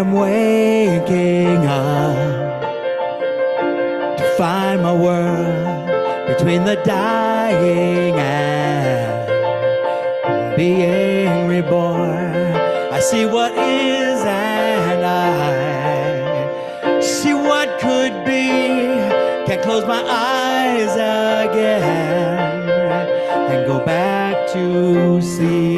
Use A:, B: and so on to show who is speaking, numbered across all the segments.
A: am waking up to find my world between the dying and being reborn. I see what is and I see what could be. Can't close my eyes again and go back to see.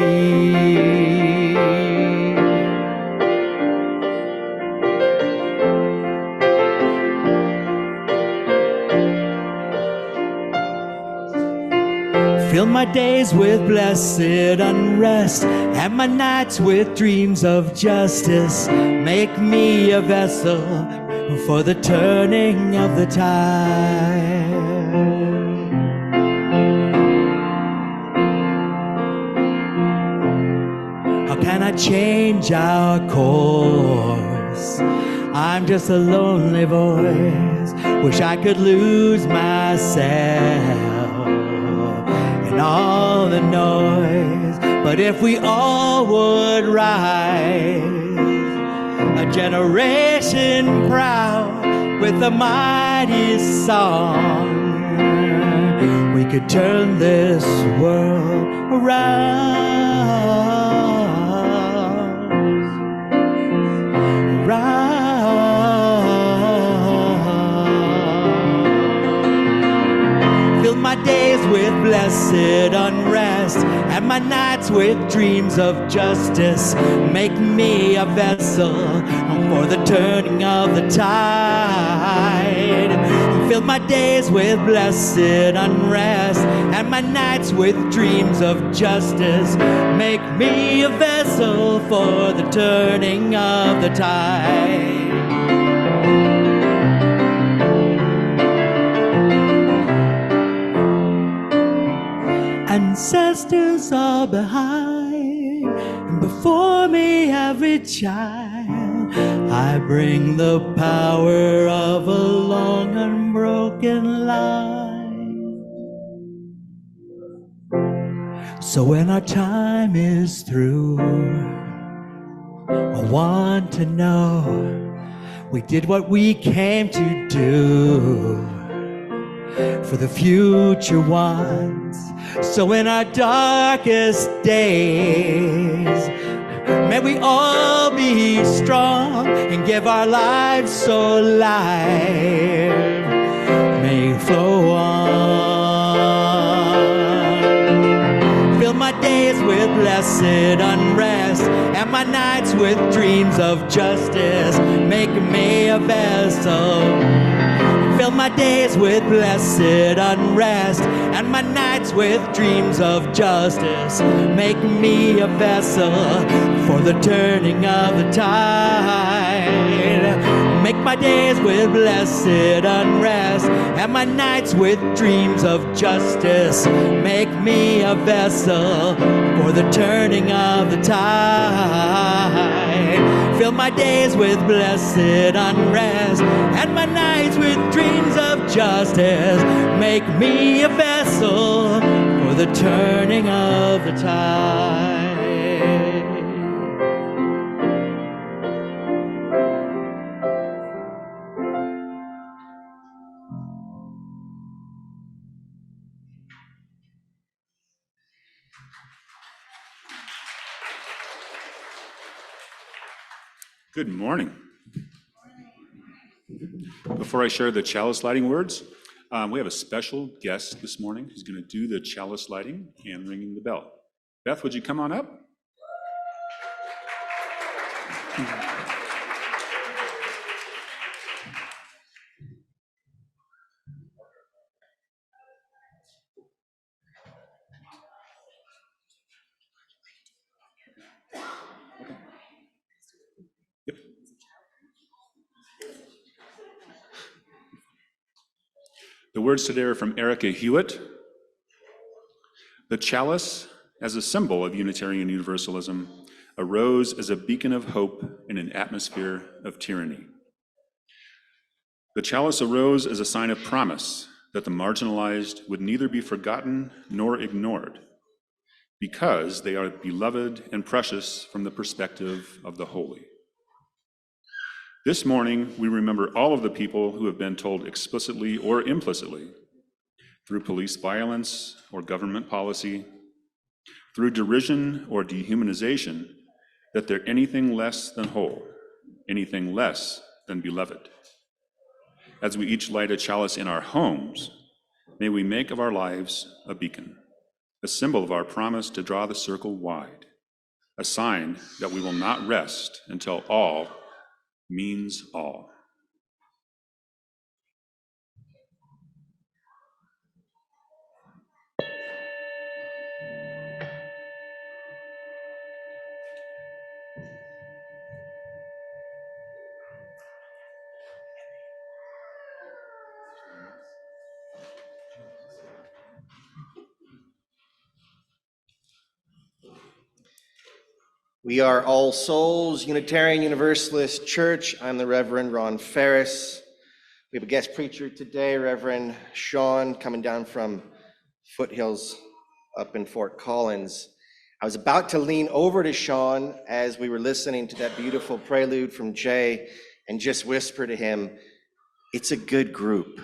A: Fill my days with blessed unrest and my nights with dreams of justice. Make me a vessel for the turning of the tide. How can I change our course? I'm just a lonely voice. Wish I could lose myself in all the noise. But if we all would rise, a generation proud with a mighty song, we could turn this world around. Fill my days with blessed unrest and my nights with dreams of justice. Make me a vessel for the turning of the tide. Fill my days with blessed unrest and my nights with dreams of justice. Make me a vessel for the turning of the tide. Ancestors are behind, and before me every child. I bring the power of a long unbroken line. So when our time is through, I want to know we did what we came to do for the future ones. So in our darkest days, may we all be strong and give our lives so life may flow on. Fill my days with blessed unrest and my nights with dreams of justice. Make me a vessel. Fill my days with blessed unrest and my nights with dreams of justice. Make me a vessel for the turning of the tide. Make my days with blessed unrest and my nights with dreams of justice. Make me a vessel for the turning of the tide. Fill my days with blessed unrest and my nights with dreams of justice. Make me a vessel for the turning of the tide.
B: Good morning. Before I share the chalice lighting words, we have a special guest this morning who's going to do the chalice lighting and ringing the bell. Beth, would you come on up? Yep. The words today are from Erica Hewitt. The chalice, as a symbol of Unitarian Universalism, arose as a beacon of hope in an atmosphere of tyranny. The chalice arose as a sign of promise that the marginalized would neither be forgotten nor ignored, because they are beloved and precious from the perspective of the holy. This morning, we remember all of the people who have been told explicitly or implicitly, through police violence or government policy, through derision or dehumanization, that they're anything less than whole, anything less than beloved. As we each light a chalice in our homes, may we make of our lives a beacon, a symbol of our promise to draw the circle wide, a sign that we will not rest until all means all.
C: We are All Souls Unitarian Universalist Church. I'm the Reverend Ron Ferris. We have a guest preacher today, Reverend Sean, coming down from Foothills up in Fort Collins. I was about to lean over to Sean as we were listening to that beautiful prelude from Jay and just whisper to him, "It's a good group."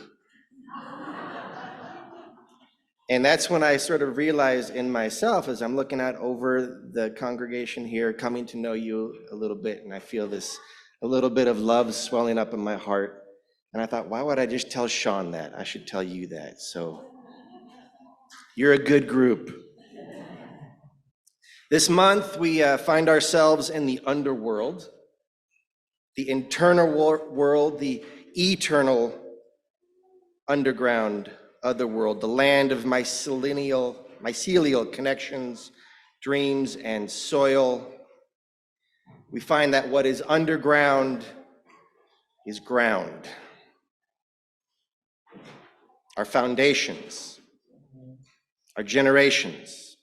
C: And that's when I sort of realized in myself, as I'm looking out over the congregation here, coming to know you a little bit, and I feel a little bit of love swelling up in my heart. And I thought, why would I just tell Sean that? I should tell you that. So you're a good group. This month, we find ourselves in the underworld, the internal world, the eternal underground otherworld, the land of mycelial connections, dreams, and soil. We find that what is underground is ground. Our foundations, our generations,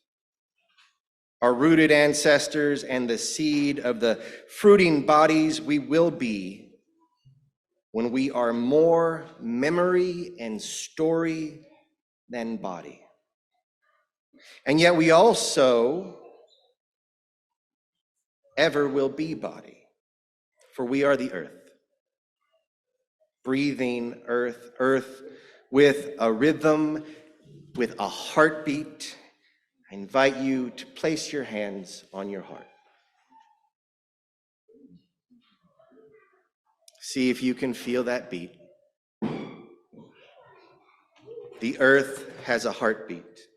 C: our rooted ancestors, and the seed of the fruiting bodies we will be when we are more memory and story than body. And yet we also ever will be body, for we are the earth, breathing earth, earth with a rhythm, with a heartbeat. I invite you to place your hands on your heart. See if you can feel that beat. The earth has a heartbeat.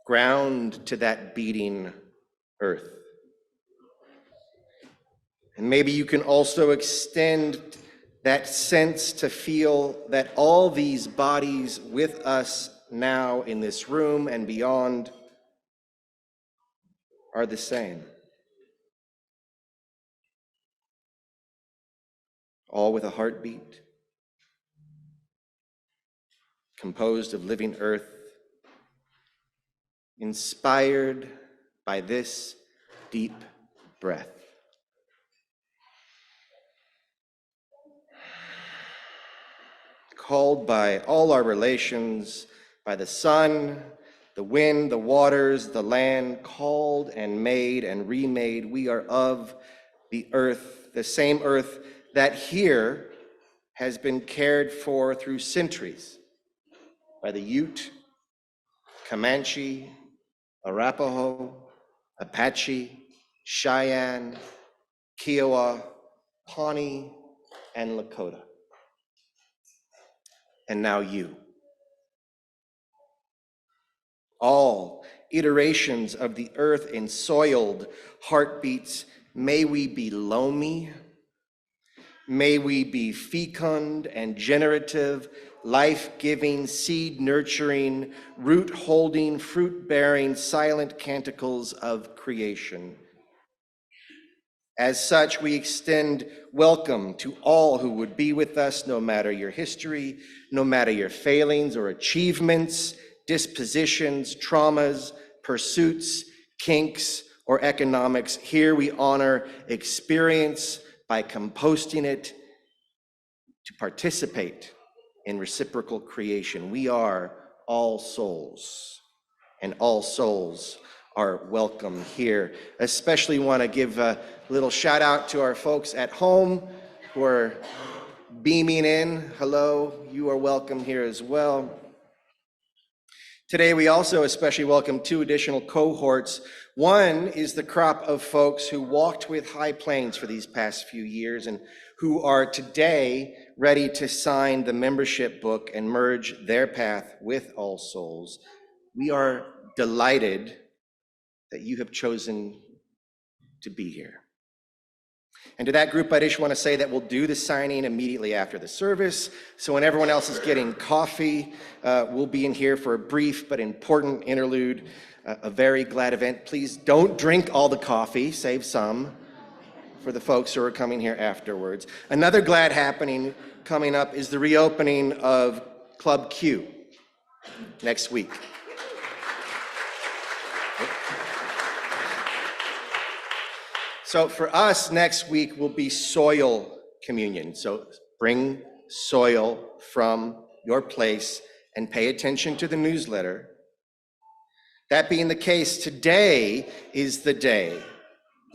C: Ground to that beating earth. And maybe you can also extend that sense to feel that all these bodies with us now in this room and beyond are the same. All with a heartbeat, composed of living earth, inspired by this deep breath. Called by all our relations, by the sun, the wind, the waters, the land, called and made and remade, we are of the earth, the same earth that here has been cared for through centuries by the Ute, Comanche, Arapaho, Apache, Cheyenne, Kiowa, Pawnee, and Lakota. And now you. All iterations of the earth ensoiled heartbeats, may we be loamy, may we be fecund and generative, life-giving, seed-nurturing, root-holding, fruit-bearing, silent canticles of creation. As such, we extend welcome to all who would be with us, no matter your history, no matter your failings or achievements, dispositions, traumas, pursuits, kinks, or economics. Here we honor experience by composting it to participate in reciprocal creation. We are all souls, and all souls are welcome here. Especially want to give a little shout out to our folks at home who are beaming in. Hello, you are welcome here as well. Today, we also especially welcome 2 additional cohorts. One is the crop of folks who walked with High Plains for these past few years and who are today ready to sign the membership book and merge their path with All Souls. We are delighted that you have chosen to be here. And to that group, I just want to say that we'll do the signing immediately after the service. So when everyone else is getting coffee, we'll be in here for a brief but important interlude, a very glad event. Please don't drink all the coffee, save some for the folks who are coming here afterwards. Another glad happening coming up is the reopening of Club Q next week. So for us, next week will be soil communion. So bring soil from your place and pay attention to the newsletter. That being the case, today is the day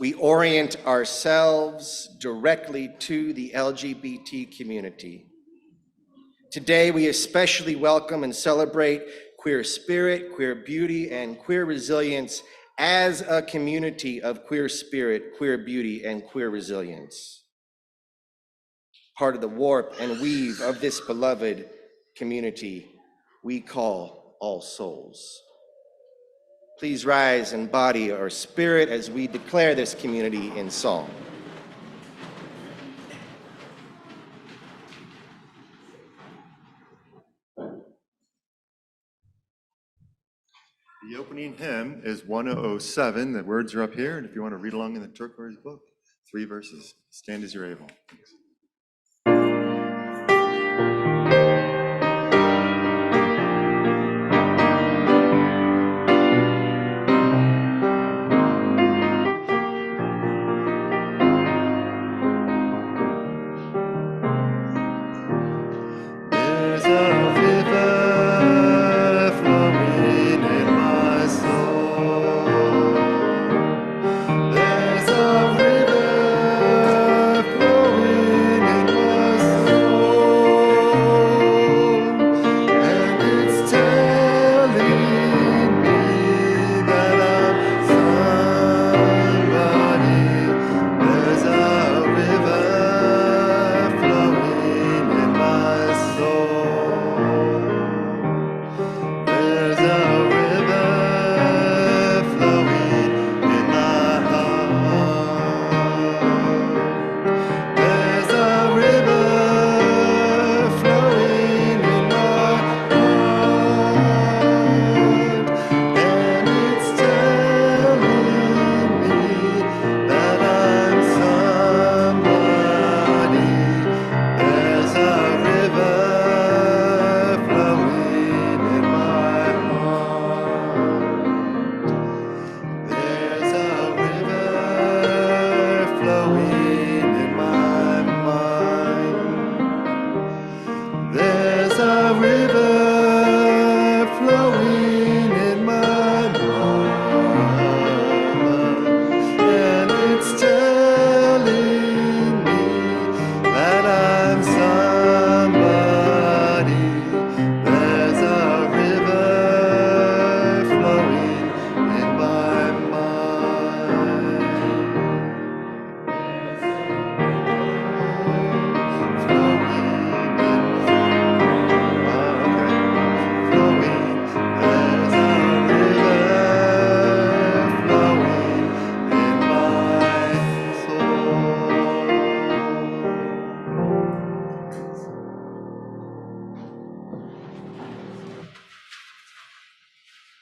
C: we orient ourselves directly to the LGBT community. Today, we especially welcome and celebrate queer spirit, queer beauty, and queer resilience as a community of queer spirit, queer beauty, and queer resilience. Part of the warp and weave of this beloved community we call All Souls. Please rise and embody our spirit as we declare this community in song.
D: The opening hymn is 107. The words are up here, and if you want to read along in the turquoise book, 3 verses. Stand as you're able. Thanks.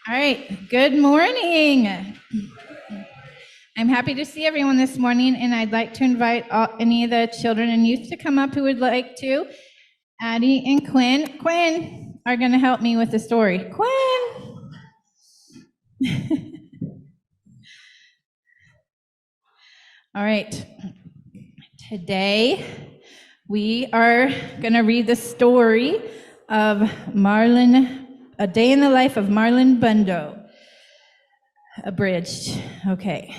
E: All right, good morning. I'm happy to see everyone this morning, and I'd like to invite any of the children and youth to come up who would like to. Addie and Quinn are going to help me with the story. Quinn! All right, today we are going to read the story of A Day in the Life of Marlon Bundo. Abridged. Okay.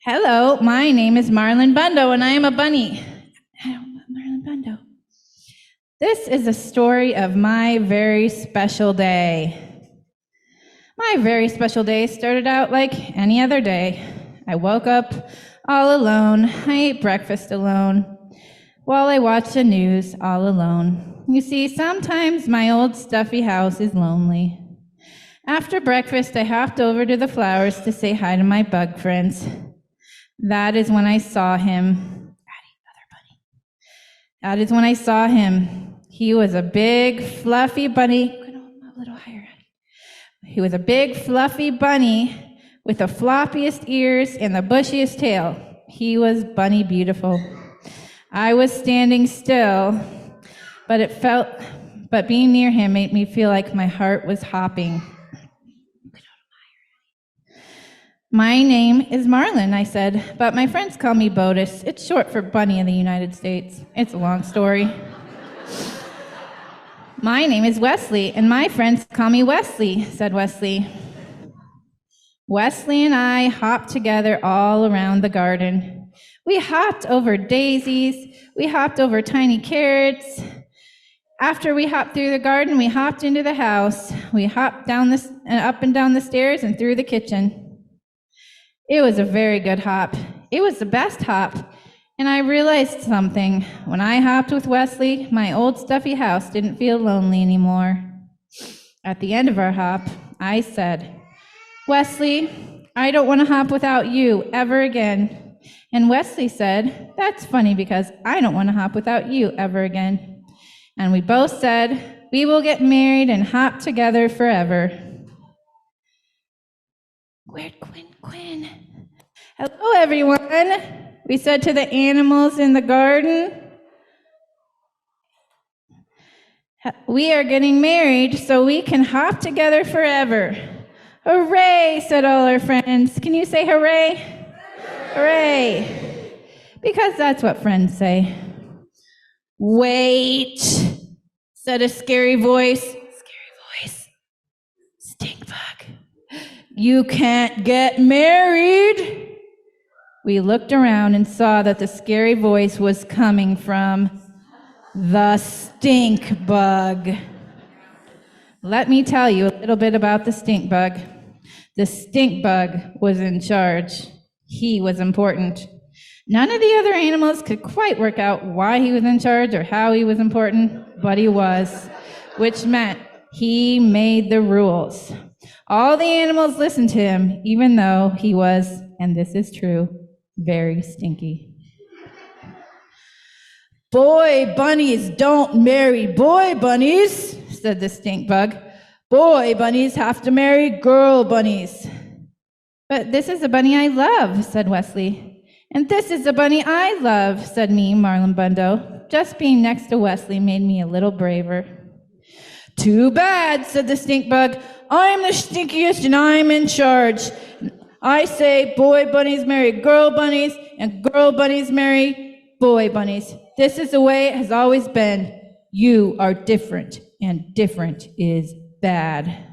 E: Hello, my name is Marlon Bundo, and I am a bunny. Marlon Bundo. This is a story of my very special day. My very special day started out like any other day. I woke up all alone. I ate breakfast alone. While I watched the news all alone. You see, sometimes my old stuffy house is lonely. After breakfast, I hopped over to the flowers to say hi to my bug friends. That is when I saw him. That is when I saw him. He was a big, fluffy bunny. A little higher. He was a big, fluffy bunny with the floppiest ears and the bushiest tail. He was bunny beautiful. I was standing still, but being near him made me feel like my heart was hopping. My name is Marlon, I said, but my friends call me Botus. It's short for Bunny in the United States. It's a long story. My name is Wesley, and my friends call me Wesley, said Wesley. Wesley and I hopped together all around the garden. We hopped over daisies. We hopped over tiny carrots. After we hopped through the garden, we hopped into the house. We hopped up and down the stairs and through the kitchen. It was a very good hop. It was the best hop. And I realized something. When I hopped with Wesley, my old stuffy house didn't feel lonely anymore. At the end of our hop, I said, Wesley, I don't want to hop without you ever again. And Wesley said, that's funny because I don't want to hop without you ever again. And we both said, we will get married and hop together forever. Where'd Quinn? Hello, everyone. We said to the animals in the garden, we are getting married so we can hop together forever. Hooray, said all our friends. Can you say hooray? Hooray. Because that's what friends say. Wait, said a scary voice. Stink bug. You can't get married. We looked around and saw that the scary voice was coming from the stink bug. Let me tell you a little bit about the stink bug. The stink bug was in charge. He was important. None of the other animals could quite work out why he was in charge or how he was important, but he was, which meant he made the rules. All the animals listened to him, even though he was, and this is true, very stinky. Boy bunnies don't marry boy bunnies, said the stink bug. Boy bunnies have to marry girl bunnies. But this is a bunny I love, said Wesley. And this is a bunny I love, said me, Marlon Bundo. Just being next to Wesley made me a little braver. Too bad, said the stink bug. I'm the stinkiest and I'm in charge. I say boy bunnies marry girl bunnies and girl bunnies marry boy bunnies. This is the way it has always been. You are different, and different is bad.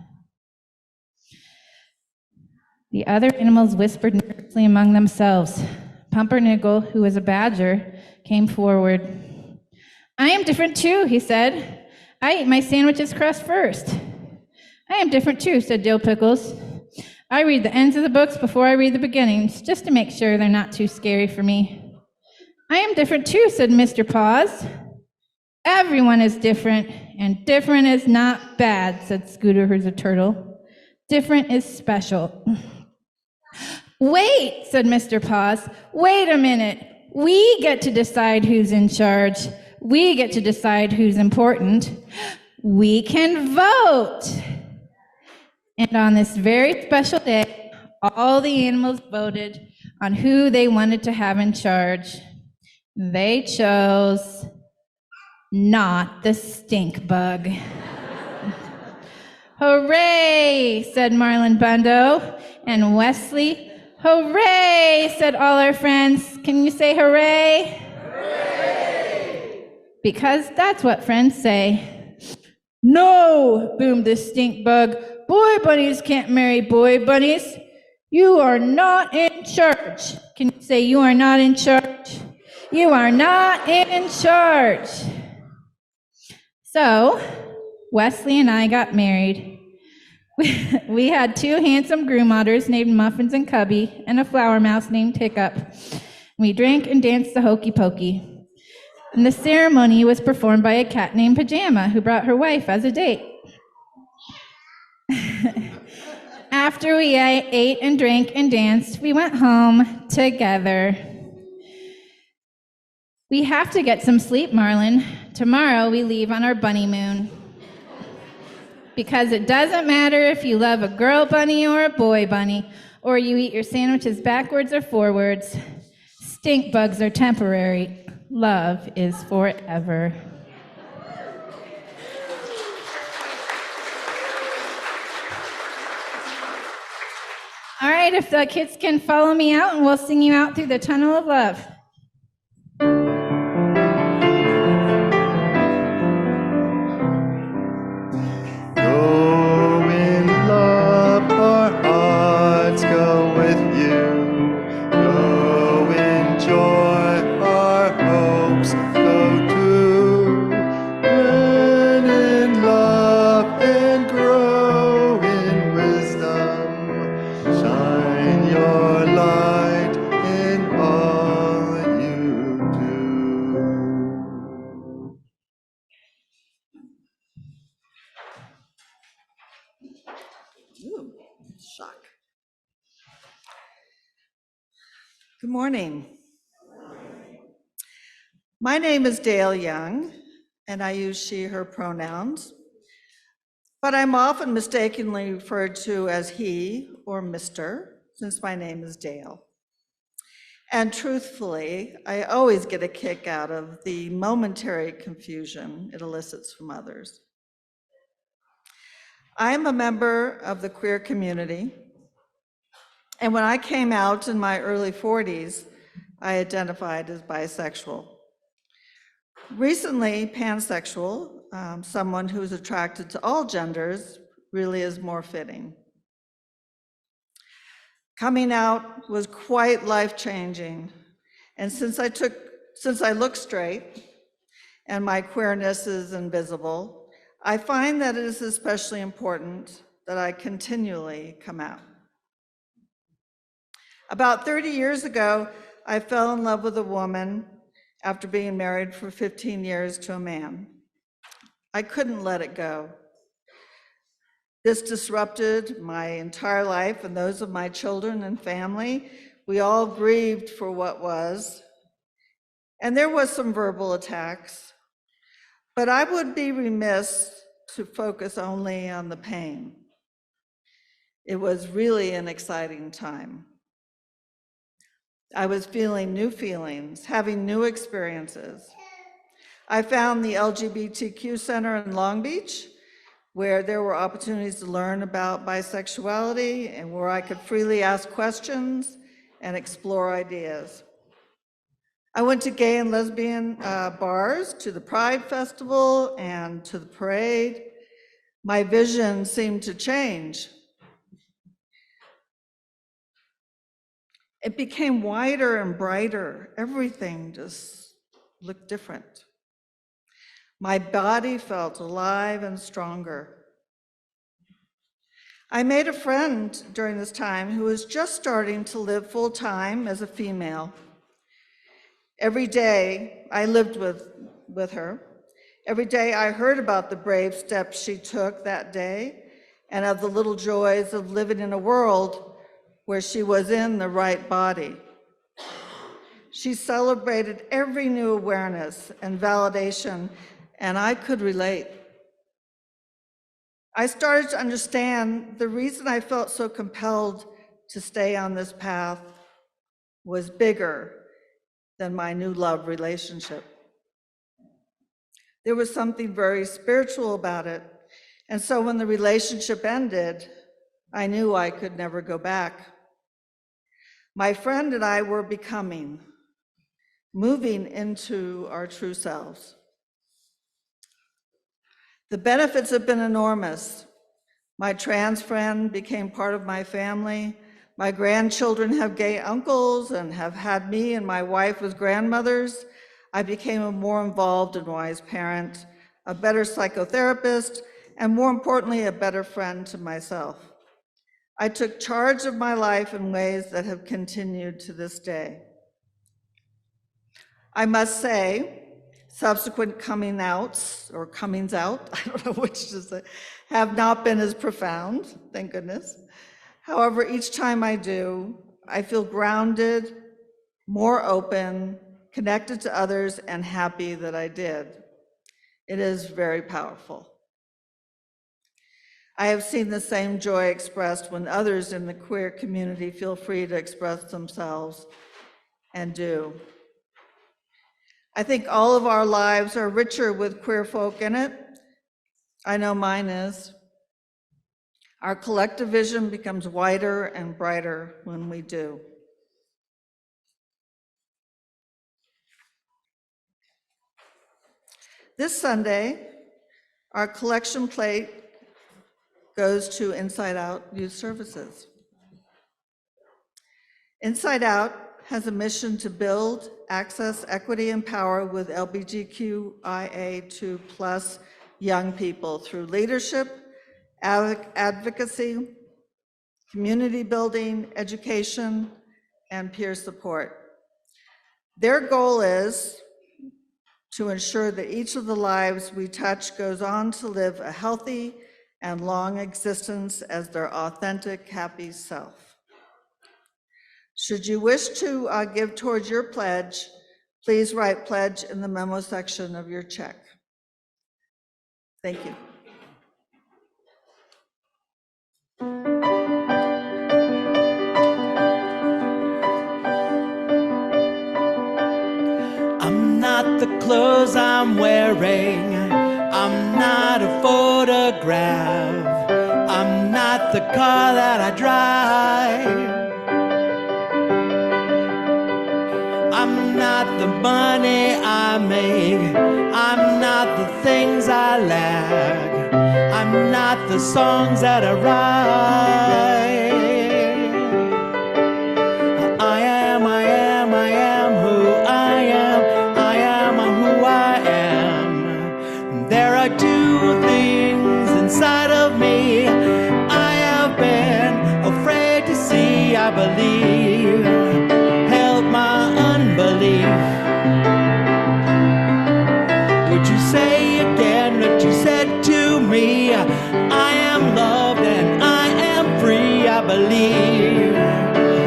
E: The other animals whispered nervously among themselves. Pumpernickel, who was a badger, came forward. I am different too, he said. I eat my sandwich's crust first. I am different too, said Dill Pickles. I read the ends of the books before I read the beginnings, just to make sure they're not too scary for me. I am different too, said Mr. Paws. Everyone is different, and different is not bad, said Scooter, who's a turtle. Different is special. Wait, said Mr. Paws. Wait a minute. We get to decide who's in charge. We get to decide who's important. We can vote. And on this very special day, all the animals voted on who they wanted to have in charge. They chose not the stink bug. Hooray, said Marlon Bundo. And Wesley, hooray, said all our friends. Can you say hooray? Hooray! Because that's what friends say. No, boomed the stink bug. boy bunnies can't marry boy bunnies. You are not in charge. Can you say you are not in charge? You are not in charge. So, Wesley and I got married. We had 2 handsome groom otters named Muffins and Cubby, and a flower mouse named Hiccup. We drank and danced the hokey pokey. And the ceremony was performed by a cat named Pajama, who brought her wife as a date. After we ate and drank and danced, we went home together. We have to get some sleep, Marlon. Tomorrow we leave on our bunny moon. Because it doesn't matter if you love a girl bunny or a boy bunny, or you eat your sandwiches backwards or forwards. Stink bugs are temporary. Love is forever. All right, if the kids can follow me out, and we'll sing you out through the tunnel of love.
D: Go in love, our hearts go with you. Go in joy, our hopes go too. Learn in love and grow in wisdom. Shine your light in all you do.
F: Ooh, shock. Good morning. My name is Dale Young, and I use she, her pronouns, but I'm often mistakenly referred to as he or Mr., since my name is Dale. And truthfully, I always get a kick out of the momentary confusion it elicits from others. I am a member of the queer community, and when I came out in my early 40s, I identified as bisexual. Recently, pansexual, someone who's attracted to all genders, really is more fitting. Coming out was quite life-changing, and since I look straight and my queerness is invisible, I find that it is especially important that I continually come out. About 30 years ago, I fell in love with a woman after being married for 15 years to a man. I couldn't let it go. This disrupted my entire life and those of my children and family. We all grieved for what was, and there was some verbal attacks. But I would be remiss to focus only on the pain. It was really an exciting time. I was feeling new feelings, having new experiences. I found the LGBTQ Center in Long Beach, where there were opportunities to learn about bisexuality and where I could freely ask questions and explore ideas. I went to gay and lesbian bars, to the Pride Festival, and to the parade. My vision seemed to change. It became wider and brighter. Everything just looked different. My body felt alive and stronger. I made a friend during this time who was just starting to live full-time as a female. Every day I lived with her. Every day I heard about the brave steps she took that day and of the little joys of living in a world where she was in the right body. She celebrated every new awareness and validation, and I could relate. I started to understand the reason I felt so compelled to stay on this path was bigger than my new love relationship. There was something very spiritual about it, and so when the relationship ended, I knew I could never go back. My friend and I were becoming, moving into our true selves. The benefits have been enormous. My trans friend became part of my family. My grandchildren have gay uncles and have had me and my wife as grandmothers. I became a more involved and wise parent, a better psychotherapist, and more importantly, a better friend to myself. I took charge of my life in ways that have continued to this day. I must say, subsequent coming outs, or comings out, I don't know which to say, have not been as profound, thank goodness. However, each time I do, I feel grounded, more open, connected to others, and happy that I did. It is very powerful. I have seen the same joy expressed when others in the queer community feel free to express themselves and do. I think all of our lives are richer with queer folk in it. I know mine is. Our collective vision becomes wider and brighter when we do. This Sunday, our collection plate goes to Inside Out Youth Services. Inside Out has a mission to build access, equity, and power with LGBTQIA2+ young people through leadership, advocacy, community building, education, and peer support. Their goal is to ensure that each of the lives we touch goes on to live a healthy and long existence as their authentic, happy self. Should you wish to give towards your pledge, please write pledge in the memo section of your check. Thank you.
A: I'm not the clothes I'm wearing. I'm not a photograph. I'm not the car that I drive. I'm not the money I make. I'm not the things I lack. I'm not the songs that I write. I am who I am. I am who I am. There are two things inside of me I have been afraid to see. I believe held my unbelief. Would you say again what you said to me? I am loved and I am free. I believe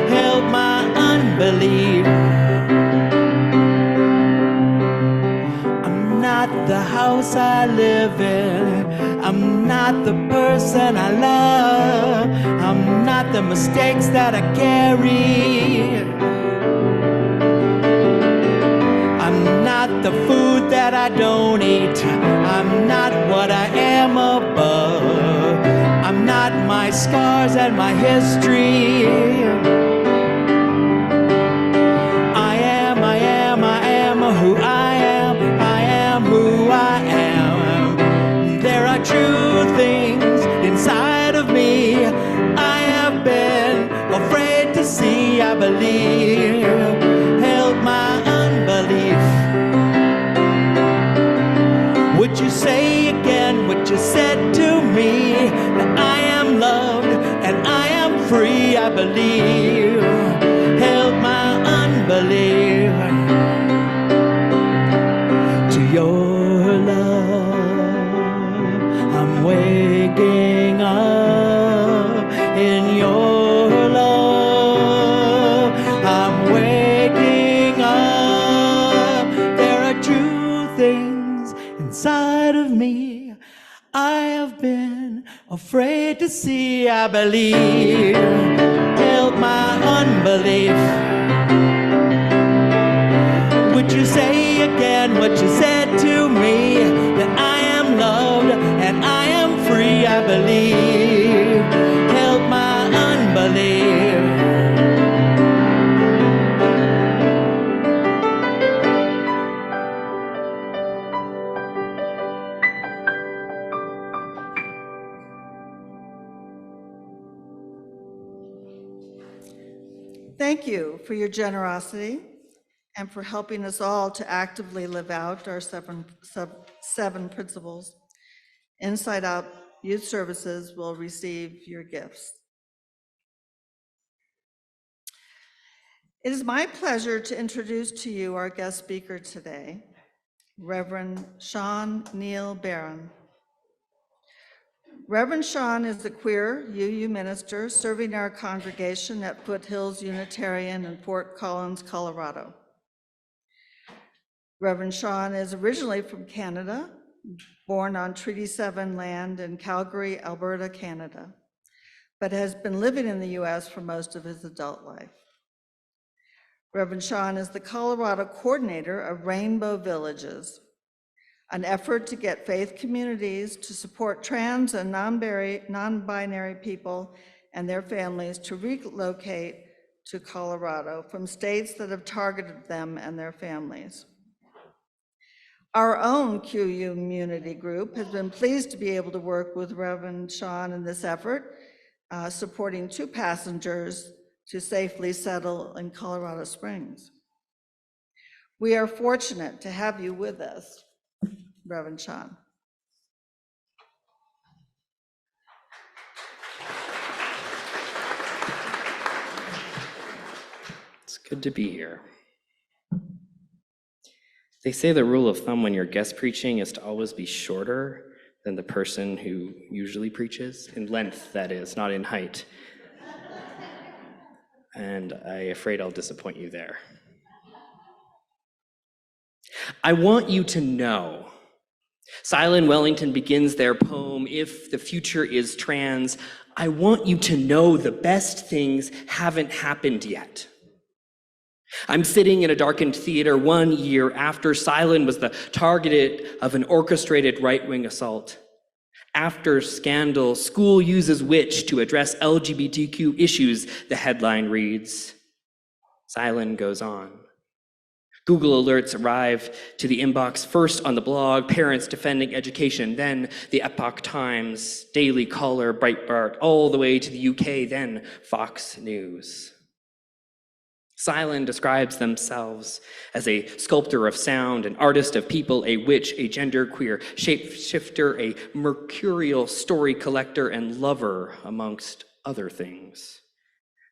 A: held my unbelief. I'm not the house I live in. I'm not the person I love. I'm not the mistakes that I carry. I'm not the food that I don't eat. I'm not what I am above. I'm not my scars and my history. I am who I am. I am who I am. There are true things inside of me I have been afraid to see. I believe held my unbelief. Would you say again what you said to me? That I am loved and I am free. I believe held my unbelief. To your love, I'm waking up. In your love, I'm waking up. There are true things inside of me I have been afraid to see. I believe held my unbelief. Would you say again what you said to me? That I am loved and I am free. I believe held my unbelief.
F: Thank you for your generosity and for helping us all to actively live out our seven principles. Inside Out Youth Services will receive your gifts. It is my pleasure to introduce to you our guest speaker today, Reverend Sean Neil-Barron. Reverend Sean is a queer UU minister serving our congregation at Foothills Unitarian in Fort Collins, Colorado. Reverend Sean is originally from Canada, born on Treaty 7 land in Calgary, Alberta, Canada, but has been living in the US for most of his adult life. Reverend Sean is the Colorado coordinator of Rainbow Villages, an effort to get faith communities to support trans and non-binary people and their families to relocate to Colorado from states that have targeted them and their families. Our own QU community group has been pleased to be able to work with Reverend Sean in this effort, supporting 2 passengers to safely settle in Colorado Springs. We are fortunate to have you with us, Reverend Sean.
G: It's good to be here. They say the rule of thumb when you're guest preaching is to always be shorter than the person who usually preaches, in length, that is, not in height. And I'm afraid I'll disappoint you there. I want you to know, Silen Wellington begins their poem, "If the future is trans," I want you to know the best things haven't happened yet. I'm sitting in a darkened theater 1 year after Silen was the target of an orchestrated right-wing assault. After scandal, school uses witch to address LGBTQ issues, the headline reads. Silen goes on. Google alerts arrive to the inbox, first on the blog, Parents Defending Education, then the Epoch Times, Daily Caller, Breitbart, all the way to the UK, then Fox News. Silen describes themselves as a sculptor of sound, an artist of people, a witch, a genderqueer shapeshifter, a mercurial story collector, and lover, amongst other things.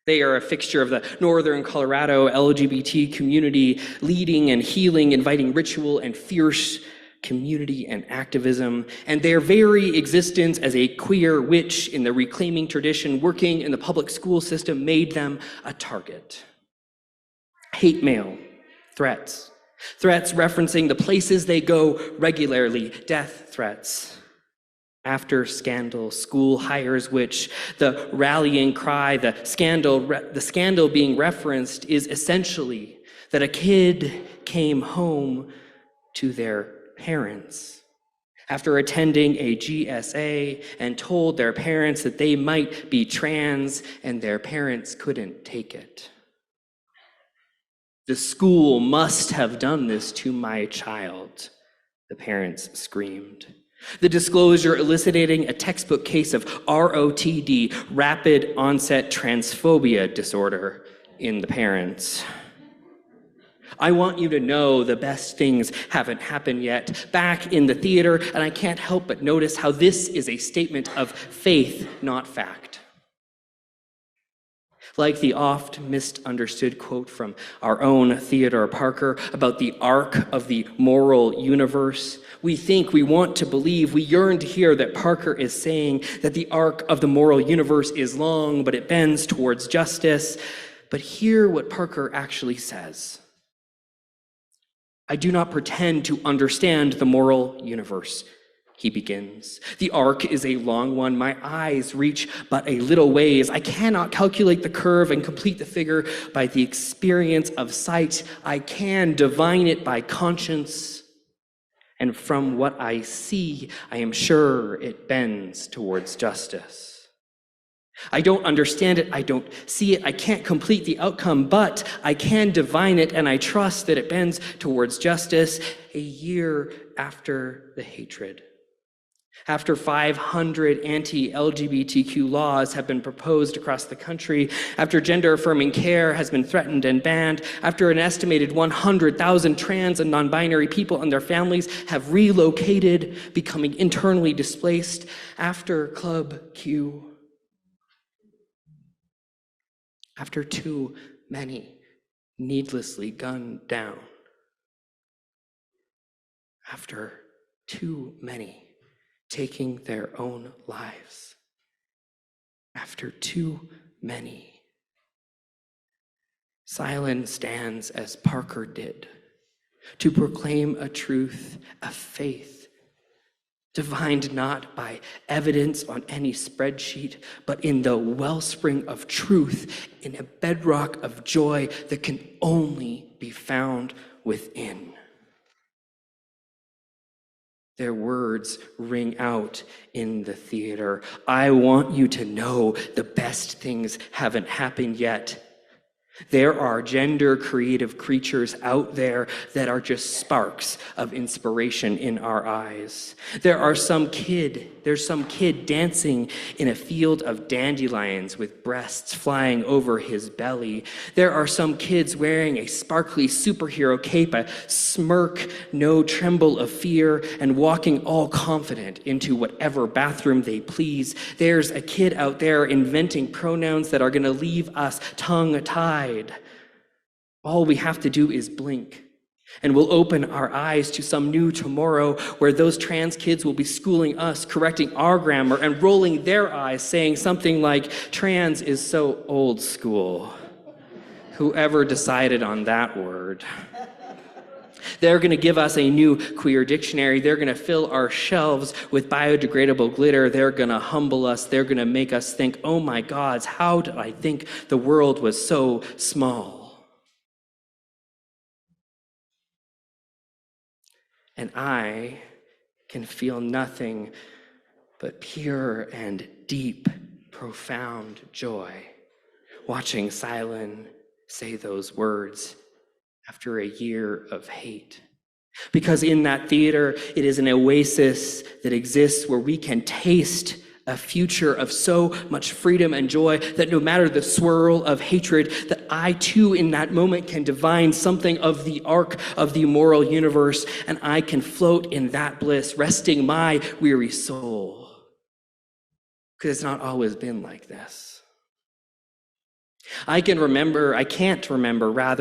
G: They are a fixture of the Northern Colorado LGBT community, leading and healing, inviting ritual and fierce community and activism, and their very existence as a queer witch in the reclaiming tradition working in the public school system made them a target. Hate mail, threats referencing the places they go regularly, death threats. After scandal, school hires witch. The rallying cry, the scandal being referenced is essentially that a kid came home to their parents after attending a GSA and told their parents that they might be trans and their parents couldn't take it. The school must have done this to my child, the parents screamed. The disclosure eliciting a textbook case of ROTD, rapid onset transphobia disorder, in the parents. I want you to know the best things haven't happened yet. Back in the theater, and I can't help but notice how this is a statement of faith, not fact. Like the oft misunderstood quote from our own Theodore Parker about the arc of the moral universe, we think, we want to believe, we yearn to hear that Parker is saying that the arc of the moral universe is long, but it bends towards justice. But hear what Parker actually says. I do not pretend to understand the moral universe, he begins. The arc is a long one. My eyes reach but a little ways. I cannot calculate the curve and complete the figure by the experience of sight. I can divine it by conscience. And from what I see, I am sure it bends towards justice. I don't understand it, I don't see it, I can't complete the outcome, but I can divine it, and I trust that it bends towards justice a year after the hatred. After 500 anti-LGBTQ laws have been proposed across the country, after gender-affirming care has been threatened and banned, after an estimated 100,000 trans and non-binary people and their families have relocated, becoming internally displaced, after Club Q, after too many needlessly gunned down, after too many taking their own lives, after too many, Silence stands as Parker did, to proclaim a truth, a faith, divined not by evidence on any spreadsheet, but in the wellspring of truth, in a bedrock of joy that can only be found within. Their words ring out in the theater. I want you to know the best things haven't happened yet. There are gender creative creatures out there that are just sparks of inspiration in our eyes. There's some kid dancing in a field of dandelions with breasts flying over his belly. There are some kids wearing a sparkly superhero cape, a smirk, no tremble of fear, and walking all confident into whatever bathroom they please. There's a kid out there inventing pronouns that are going to leave us tongue-tied. All we have to do is blink, and we'll open our eyes to some new tomorrow where those trans kids will be schooling us, correcting our grammar, and rolling their eyes, saying something like, "Trans is so old school." Whoever decided on that word. They're going to give us a new queer dictionary. They're going to fill our shelves with biodegradable glitter. They're going to humble us. They're going to make us think, oh my gods, how did I think the world was so small? And I can feel nothing but pure and deep, profound joy watching Silen say those words after a year of hate. Because in that theater, it is an oasis that exists where we can taste a future of so much freedom and joy that no matter the swirl of hatred, that I too in that moment can divine something of the arc of the moral universe, and I can float in that bliss, resting my weary soul. Because it's not always been like this. I can't remember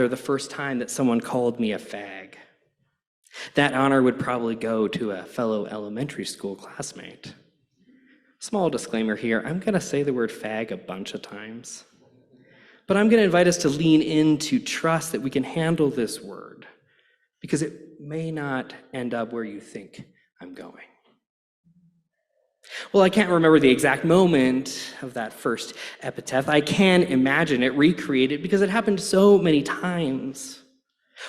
G: the first time that someone called me a fag. That honor would probably go to a fellow elementary school classmate. Small disclaimer here, I'm going to say the word fag a bunch of times. But I'm going to invite us to lean in to trust that we can handle this word, because it may not end up where you think I'm going. Well, I can't remember the exact moment of that first epithet. I can imagine it, recreate it, because it happened so many times.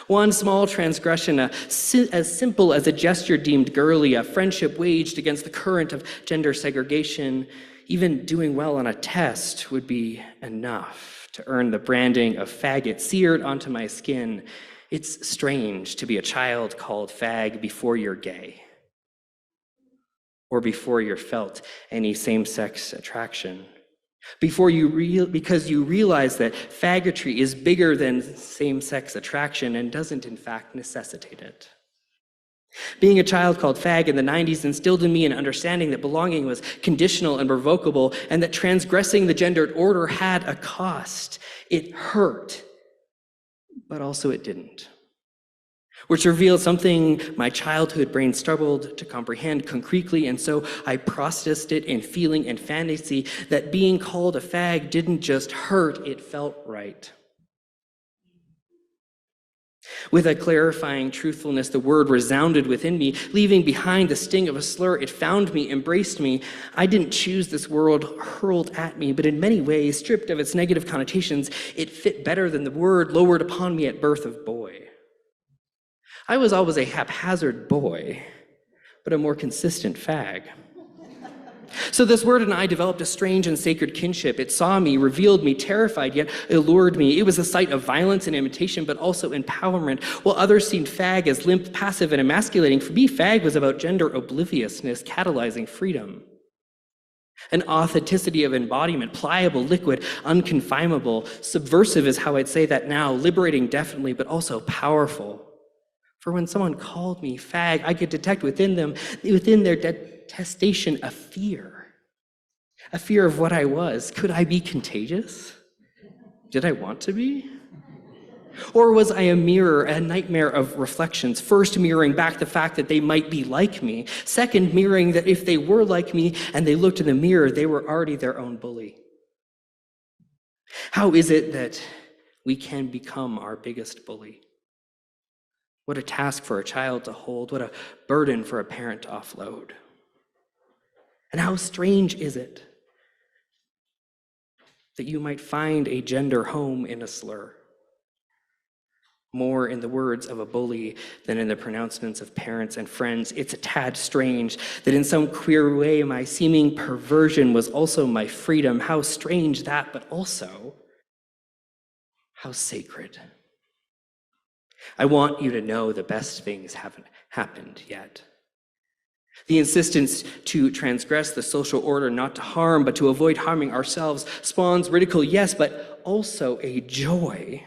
G: One small transgression, as simple as a gesture deemed girly, a friendship waged against the current of gender segregation, even doing well on a test would be enough to earn the branding of faggot seared onto my skin. It's strange to be a child called fag before you're gay, or before you're felt any same-sex attraction, because you realize that faggotry is bigger than same-sex attraction and doesn't in fact necessitate it. Being a child called fag in the 90s instilled in me an understanding that belonging was conditional and revocable, and that transgressing the gendered order had a cost. It hurt, but also it didn't. Which revealed something my childhood brain struggled to comprehend concretely, and so I processed it in feeling and fantasy that being called a fag didn't just hurt, it felt right. With a clarifying truthfulness, the word resounded within me, leaving behind the sting of a slur. It found me, embraced me. I didn't choose this word hurled at me, but in many ways, stripped of its negative connotations, it fit better than the word lowered upon me at birth of boy. I was always a haphazard boy, but a more consistent fag. So this word and I developed a strange and sacred kinship. It saw me, revealed me, terrified, yet allured me. It was a site of violence and imitation, but also empowerment. While others seen fag as limp, passive, and emasculating, for me, fag was about gender obliviousness, catalyzing freedom. An authenticity of embodiment, pliable, liquid, unconfinable. Subversive is how I'd say that now, liberating definitely, but also powerful. For when someone called me fag, I could detect within their detestation, a fear of what I was. Could I be contagious? Did I want to be? Or was I a mirror, a nightmare of reflections? First, mirroring back the fact that they might be like me. Second, mirroring that if they were like me and they looked in the mirror, they were already their own bully. How is it that we can become our biggest bully? What a task for a child to hold, what a burden for a parent to offload. And how strange is it that you might find a gender home in a slur? More in the words of a bully than in the pronouncements of parents and friends. It's a tad strange that in some queer way my seeming perversion was also my freedom. How strange that, but also how sacred. I want you to know the best things haven't happened yet. The insistence to transgress the social order, not to harm, but to avoid harming ourselves, spawns ridicule, yes, but also a joy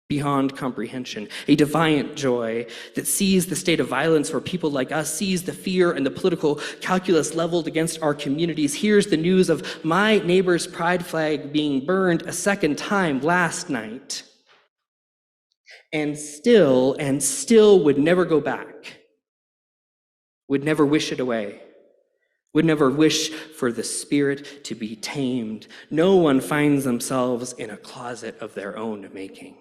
G: beyond comprehension, a defiant joy that sees the state of violence for people like us, sees the fear and the political calculus leveled against our communities, hears the news of my neighbor's pride flag being burned a second time last night, and still would never go back, would never wish it away, would never wish for the spirit to be tamed. No one finds themselves in a closet of their own making.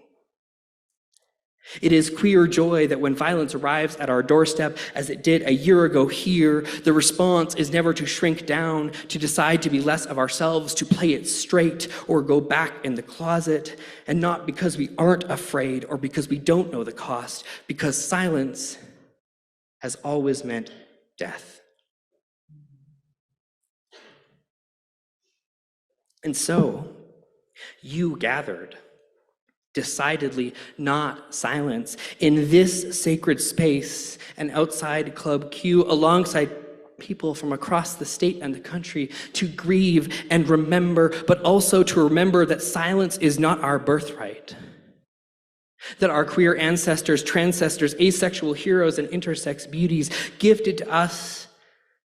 G: It is queer joy that when violence arrives at our doorstep, as it did a year ago here, the response is never to shrink down, to decide to be less of ourselves, to play it straight, or go back in the closet, and not because we aren't afraid or because we don't know the cost, because silence has always meant death. And so, you gathered, decidedly not silence, in this sacred space and outside Club Q, alongside people from across the state and the country, to grieve and remember, but also to remember that silence is not our birthright. That our queer ancestors, transcestors, asexual heroes, and intersex beauties gifted to us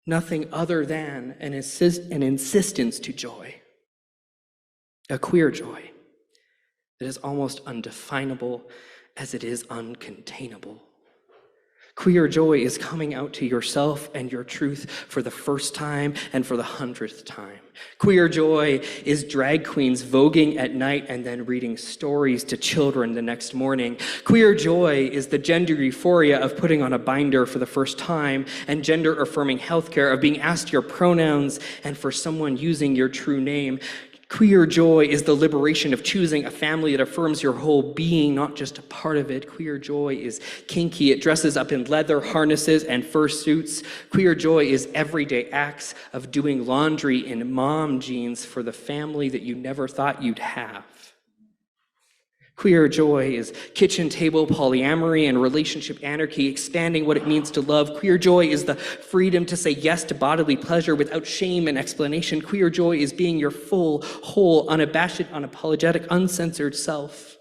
G: nothing other than an insistence to joy. A queer joy that is almost undefinable as it is uncontainable. Queer joy is coming out to yourself and your truth for the first time and for the 100th time. Queer joy is drag queens voguing at night and then reading stories to children the next morning. Queer joy is the gender euphoria of putting on a binder for the first time and gender affirming healthcare, of being asked your pronouns and for someone using your true name. Queer joy is the liberation of choosing a family that affirms your whole being, not just a part of it. Queer joy is kinky. It dresses up in leather harnesses and fursuits. Queer joy is everyday acts of doing laundry in mom jeans for the family that you never thought you'd have. Queer joy is kitchen table polyamory and relationship anarchy, expanding what it means to love. Queer joy is the freedom to say yes to bodily pleasure without shame and explanation. Queer joy is being your full, whole, unabashed, unapologetic, uncensored self.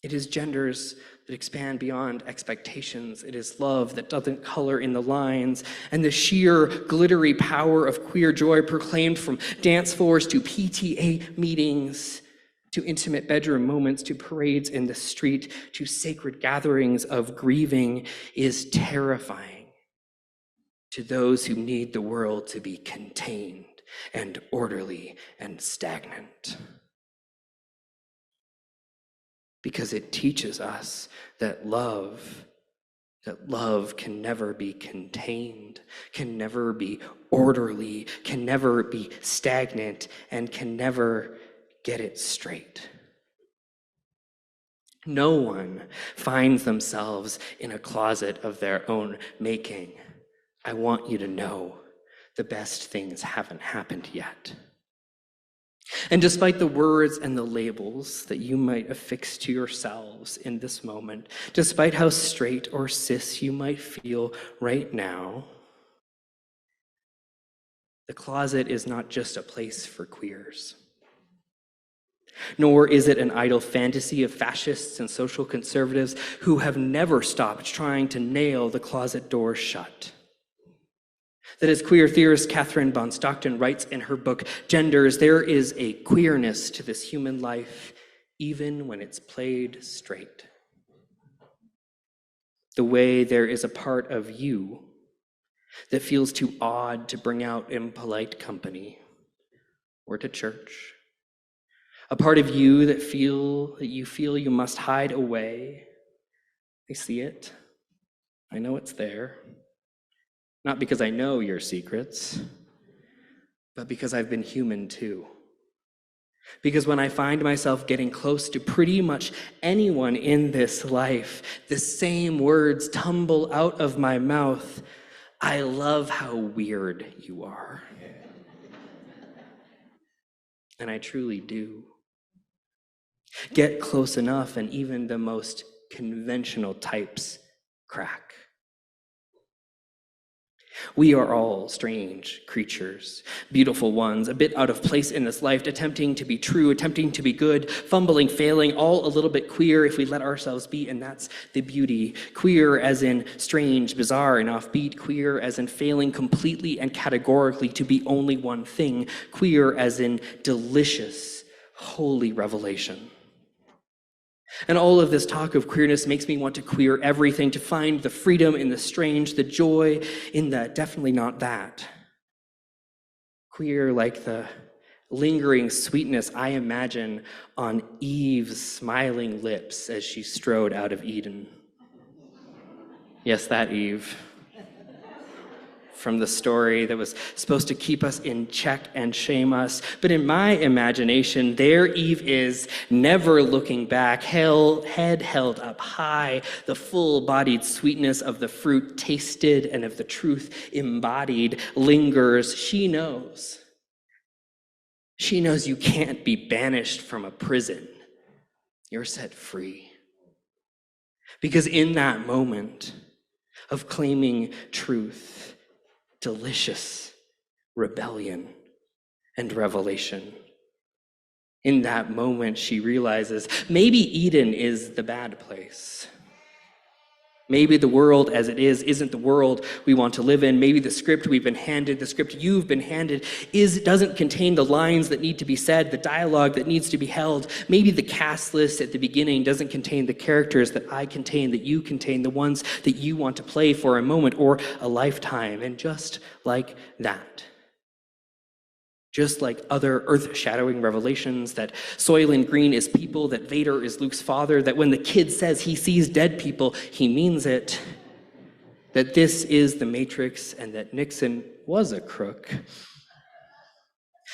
G: It is genders that expand beyond expectations. It is love that doesn't color in the lines. And the sheer glittery power of queer joy, proclaimed from dance floors to PTA meetings, to intimate bedroom moments, to parades in the street, to sacred gatherings of grieving, is terrifying to those who need the world to be contained and orderly and stagnant. Because it teaches us that love can never be contained, can never be orderly, can never be stagnant, and can never get it straight. No one finds themselves in a closet of their own making. I want you to know the best things haven't happened yet. And despite the words and the labels that you might affix to yourselves in this moment, despite how straight or cis you might feel right now, the closet is not just a place for queers. Nor is it an idle fantasy of fascists and social conservatives who have never stopped trying to nail the closet door shut. That, as queer theorist Catherine von Stockton writes in her book, Genders, there is a queerness to this human life, even when it's played straight. The way there is a part of you that feels too odd to bring out in polite company or to church. A part of you that you feel you must hide away. I see it. I know it's there. Not because I know your secrets, but because I've been human too. Because when I find myself getting close to pretty much anyone in this life, the same words tumble out of my mouth. I love how weird you are. And I truly do. Get close enough and even the most conventional types crack. We are all strange creatures, beautiful ones, a bit out of place in this life, attempting to be true, attempting to be good, fumbling, failing, all a little bit queer if we let ourselves be, and that's the beauty. Queer as in strange, bizarre, and offbeat. Queer as in failing completely and categorically to be only one thing. Queer as in delicious, holy revelation. And all of this talk of queerness makes me want to queer everything, to find the freedom in the strange, the joy in the definitely not that. Queer like the lingering sweetness I imagine on Eve's smiling lips as she strode out of Eden. Yes, that Eve. From the story that was supposed to keep us in check and shame us. But in my imagination, there Eve is, never looking back, head held up high, the full-bodied sweetness of the fruit tasted and of the truth embodied lingers. She knows. She knows you can't be banished from a prison. You're set free. Because in that moment of claiming truth, delicious rebellion and revelation. In that moment, she realizes maybe Eden is the bad place. Maybe the world as it is isn't the world we want to live in. Maybe the script we've been handed, the script you've been handed, doesn't contain the lines that need to be said, the dialogue that needs to be held. Maybe the cast list at the beginning doesn't contain the characters that I contain, that you contain, the ones that you want to play for a moment or a lifetime. And just like that, just like other earth-shadowing revelations, that Soylent Green is people, that Vader is Luke's father, that when the kid says he sees dead people, he means it, that this is the Matrix and that Nixon was a crook.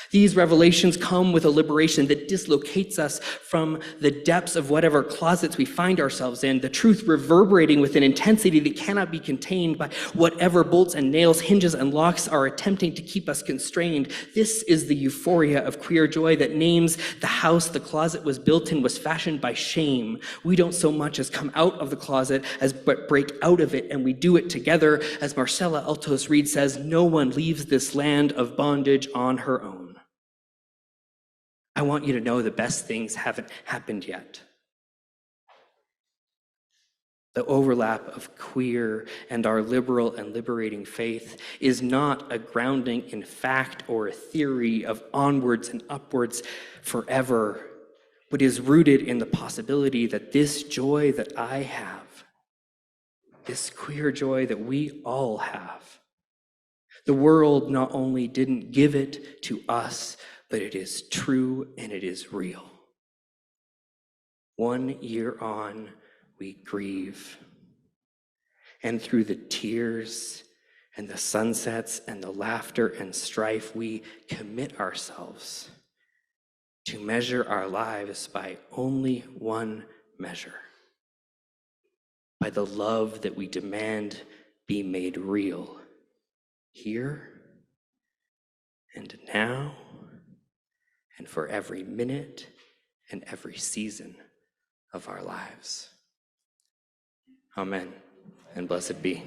G: These revelations come with a liberation that dislocates us from the depths of whatever closets we find ourselves in, the truth reverberating with an intensity that cannot be contained by whatever bolts and nails, hinges and locks are attempting to keep us constrained. This is the euphoria of queer joy that names the house the closet was built in was fashioned by shame. We don't so much as come out of the closet as but break out of it, and we do it together. As Marcella Altos Reed says, no one leaves this land of bondage on her own. I want you to know the best things haven't happened yet. The overlap of queer and our liberal and liberating faith is not a grounding in fact or a theory of onwards and upwards forever, but is rooted in the possibility that this joy that I have, this queer joy that we all have, the world not only didn't give it to us, but it is true and it is real. 1 year on, we grieve. And through the tears and the sunsets and the laughter and strife, we commit ourselves to measure our lives by only one measure, by the love that we demand be made real here and now, and for every minute and every season of our lives. Amen, and blessed be.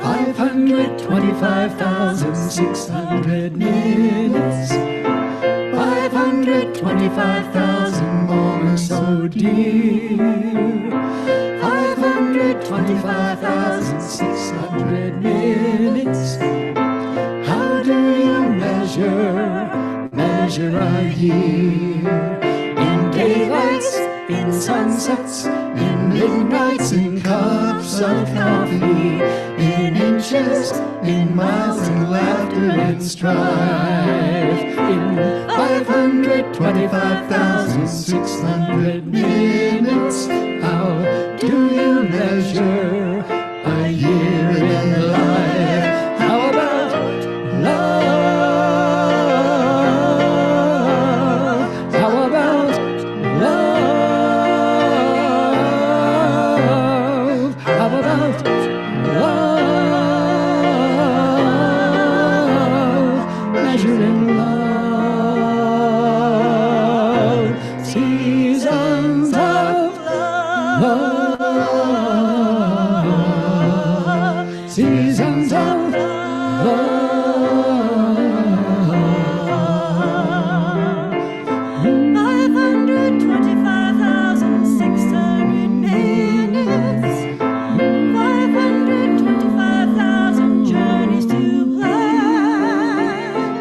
H: $525,600 minutes, 525,000 moments, oh dear. 525,600 minutes. How do you measure a year? In daylights, in sunsets, in midnights, in cups of coffee, in inches, in miles, in laughter, in strife. In 525,600 minutes, how do you measure a year in life? How about love? How about love? How about love? Measuring love. Seasons of love. Seasons of love.
I: 525,600 minutes, 525,000 journeys to plan,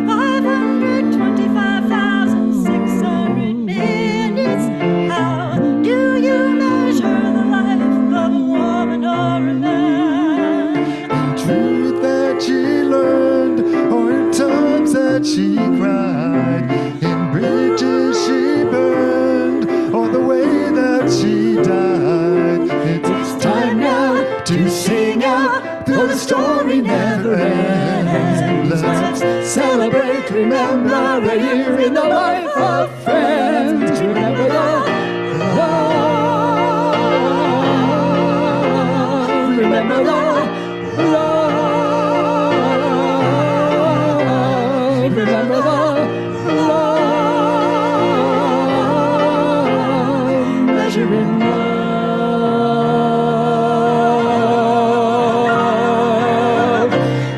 I: 525,600 minutes. How do you measure the life of a woman or a man?
H: Truth that she learned, or in times that she cried, in bridges she burned, or the way that she died. It's time now to sing out, though the story never ends. Let's celebrate, remember a year in the life of friends. Remember the love. Remember the love. Remember the love. Measuring love.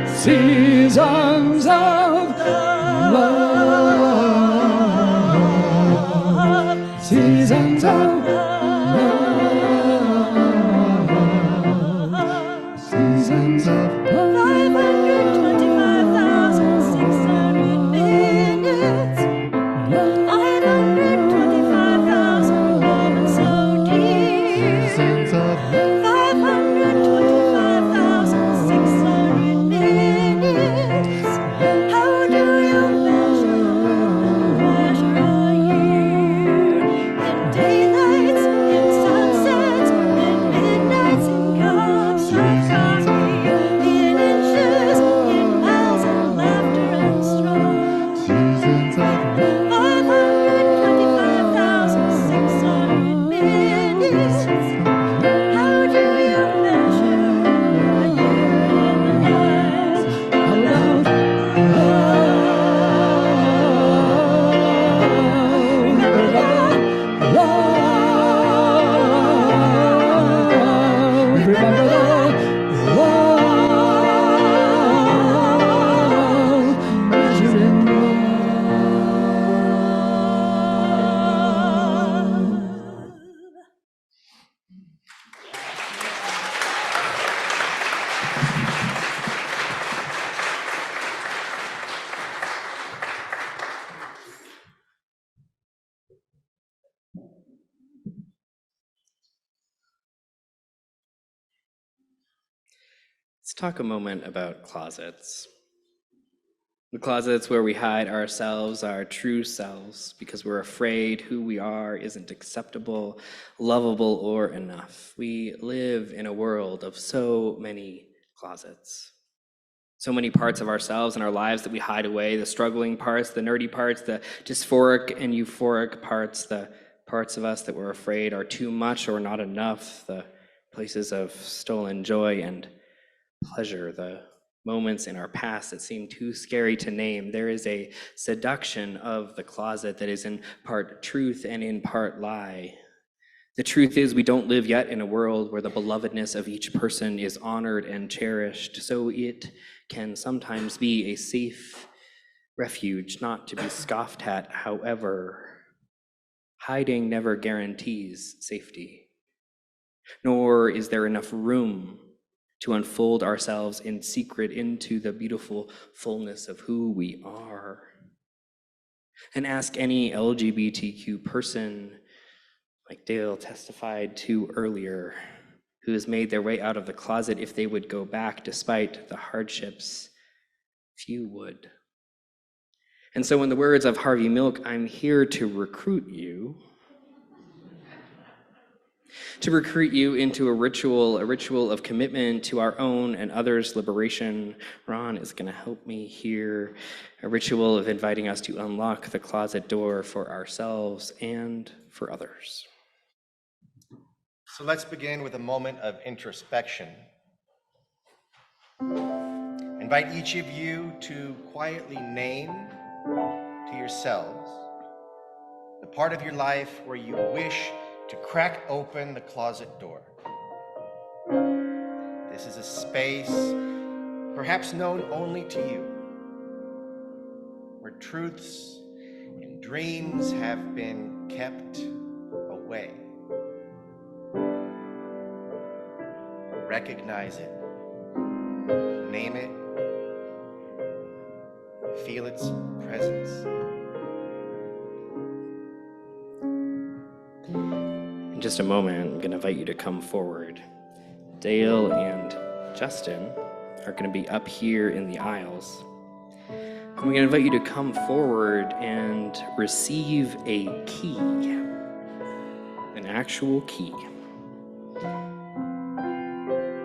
H: Seasons of love. Seasons of love. Seasons of love.
I: 525,600 minutes, 525,000 moments so dear.
H: Seasons of
I: 525,600 minutes. How do you measure a year? In daylights, in sunsets, in midnights, in cups of coffee, in inches, in miles, in laughter and strife.
H: seasons of
I: 525,600 minutes. How do you measure a year in the life?
H: love. Remember the love. Remember the love. Measuring
G: Let's talk a moment about closets. The closet's where we hide ourselves, our true selves, because we're afraid who we are isn't acceptable, lovable, or enough. We live in a world of so many closets. So many parts of ourselves and our lives that we hide away, the struggling parts, the nerdy parts, the dysphoric and euphoric parts, the parts of us that we're afraid are too much or not enough, the places of stolen joy and pleasure, the moments in our past that seem too scary to name. There is a seduction of the closet that is in part truth and in part lie. The truth is we don't live yet in a world where the belovedness of each person is honored and cherished, so it can sometimes be a safe refuge not to be scoffed at. However, hiding never guarantees safety, nor is there enough room to unfold ourselves in secret into the beautiful fullness of who we are. And ask any LGBTQ person, like Dale testified to earlier, who has made their way out of the closet, if they would go back despite the hardships. Few would. And so in the words of Harvey Milk, I'm here to recruit you into a ritual of commitment to our own and others' liberation. Ron is going to help me here. A ritual of inviting us to unlock the closet door for ourselves and for others.
C: So let's begin with a moment of introspection. Invite each of you to quietly name to yourselves the part of your life where you wish to crack open the closet door. This is a space perhaps known only to you, where truths and dreams have been kept away. Recognize it, name it, feel its presence.
G: In just a moment, I'm going to invite you to come forward. Dale and Justin are going to be up here in the aisles. I'm going to invite you to come forward and receive a key, an actual key.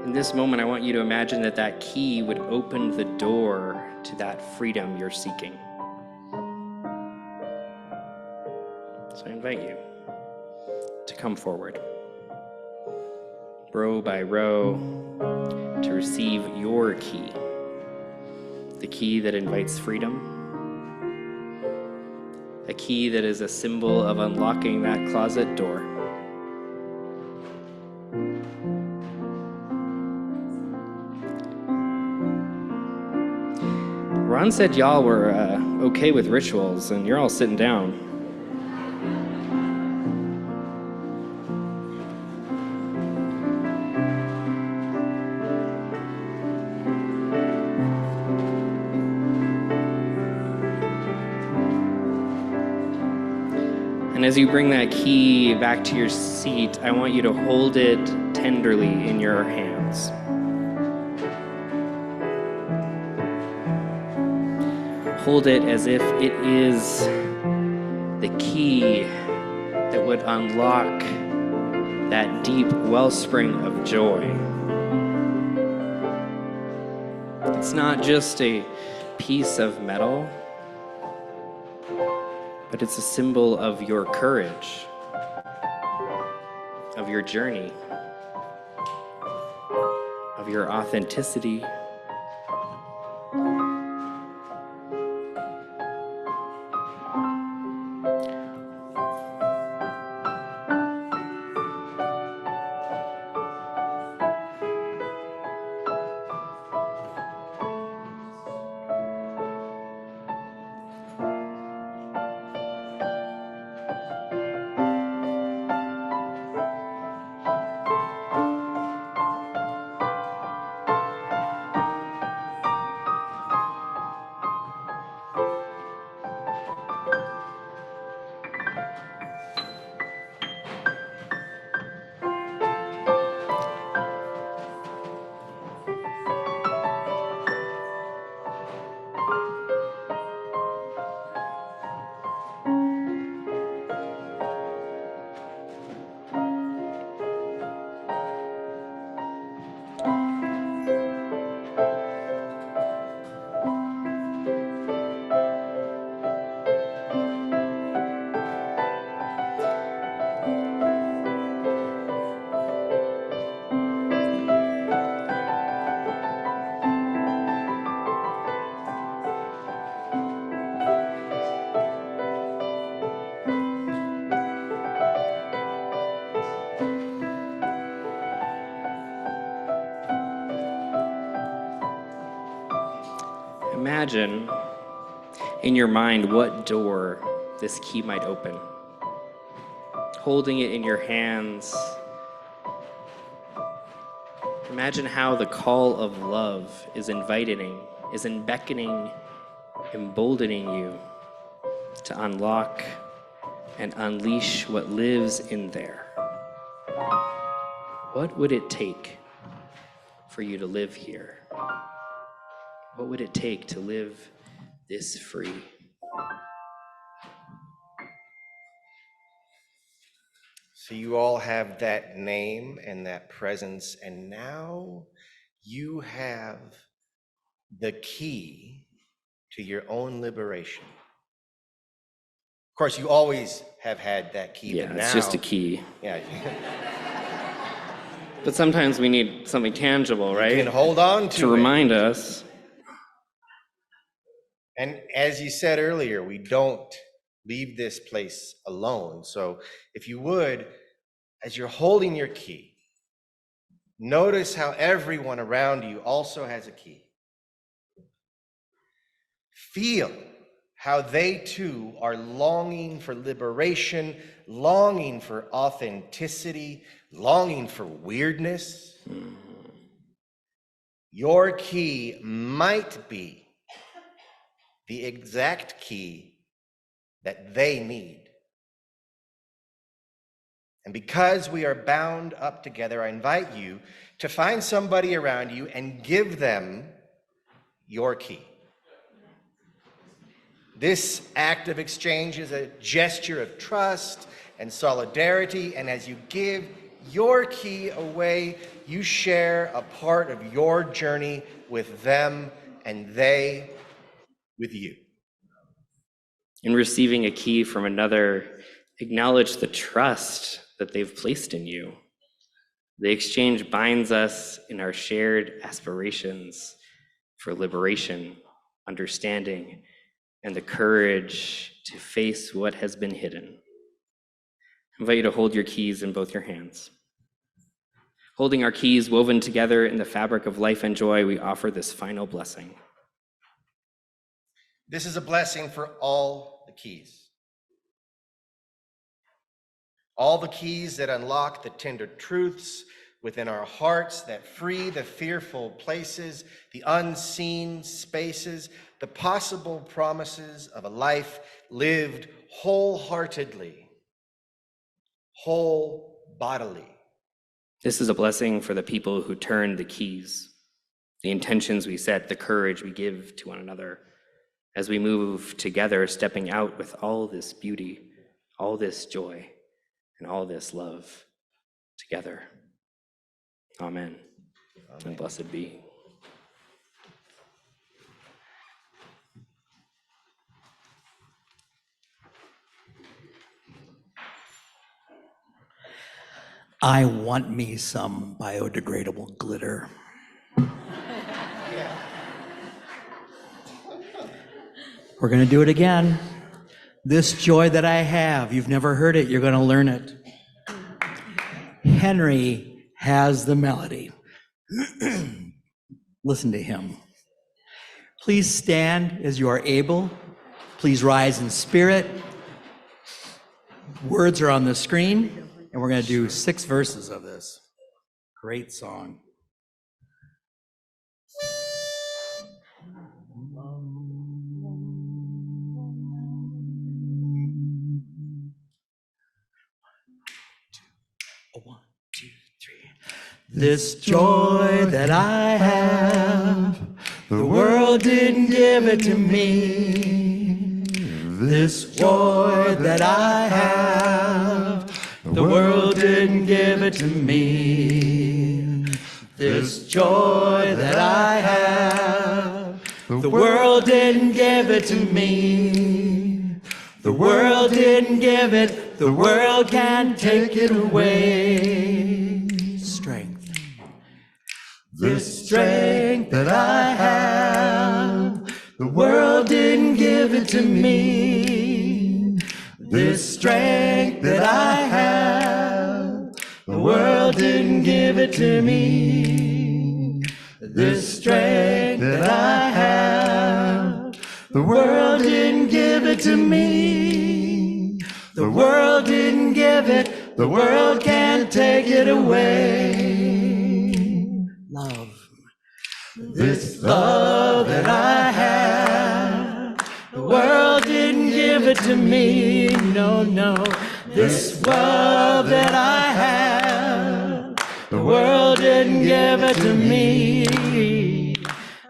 G: In this moment, I want you to imagine that that key would open the door to that freedom you're seeking. So I invite you to come forward, row by row, to receive your key, the key that invites freedom, a key that is a symbol of unlocking that closet door. Ron said y'all were okay with rituals, and you're all sitting down. And as you bring that key back to your seat, I want you to hold it tenderly in your hands. Hold it as if it is the key that would unlock that deep wellspring of joy. It's not just a piece of metal, but it's a symbol of your courage, of your journey, of your authenticity. imagine in your mind what door this key might open. Holding it in your hands, imagine how the call of love is inviting, is beckoning, emboldening you to unlock and unleash what lives in there. What would it take for you to live here? What would it take to live this free?
C: So you all have that name and that presence, and now you have the key to your own liberation. Of course, you always have had that key,
G: Yeah,
C: but now
G: it's just a key.
C: Yeah,
G: But sometimes we need something tangible,
C: you
G: right?
C: can hold on
G: To
C: to it.
G: remind us.
C: And as you said earlier, we don't leave this place alone. So if you would, as you're holding your key, notice how everyone around you also has a key. Feel how they too are longing for liberation, longing for authenticity, longing for weirdness. Your key might be the exact key that they need. And because we are bound up together, I invite you to find somebody around you and give them your key. This act of exchange is a gesture of trust and solidarity, and as you give your key away, you share a part of your journey with them and they with you.
G: In receiving a key from another, acknowledge the trust that they've placed in you. The exchange binds us in our shared aspirations for liberation, understanding, and the courage to face what has been hidden. I invite you to hold your keys in both your hands. Holding our keys woven together in the fabric of life and joy, we offer this final blessing.
C: This is a blessing for all the keys. All the keys that unlock the tender truths within our hearts, that free the fearful places, the unseen spaces, the possible promises of a life lived wholeheartedly, whole bodily.
G: This is a blessing for the people who turn the keys, the intentions we set, the courage we give to one another as we move together, stepping out with all this beauty, all this joy, and all this love together. Amen. And blessed be.
A: I want me some biodegradable glitter. We're going to do it again. This joy that I have, you've never heard it, you're going to learn it. Henry has the melody. Listen to him. Please stand as you are able. Please rise in spirit. Words are on the screen, and we're going to do 6 verses of this. Great song. One, two, three. This joy that I have, the world didn't give it to me. This joy that I have, the world didn't give it to me. This joy that I have, the world didn't give it to me. The world didn't give it, the world can't take it away. Strength. This strength that I have, the world didn't give it to me. This strength that I have, the world didn't give it to me. This strength that I have,
H: The world didn't give it to me. The world didn't give it. The world can't take it away.
A: Love.
H: This love that I have, the world didn't give it to me. No, no. This love that I have, the world didn't give it to me.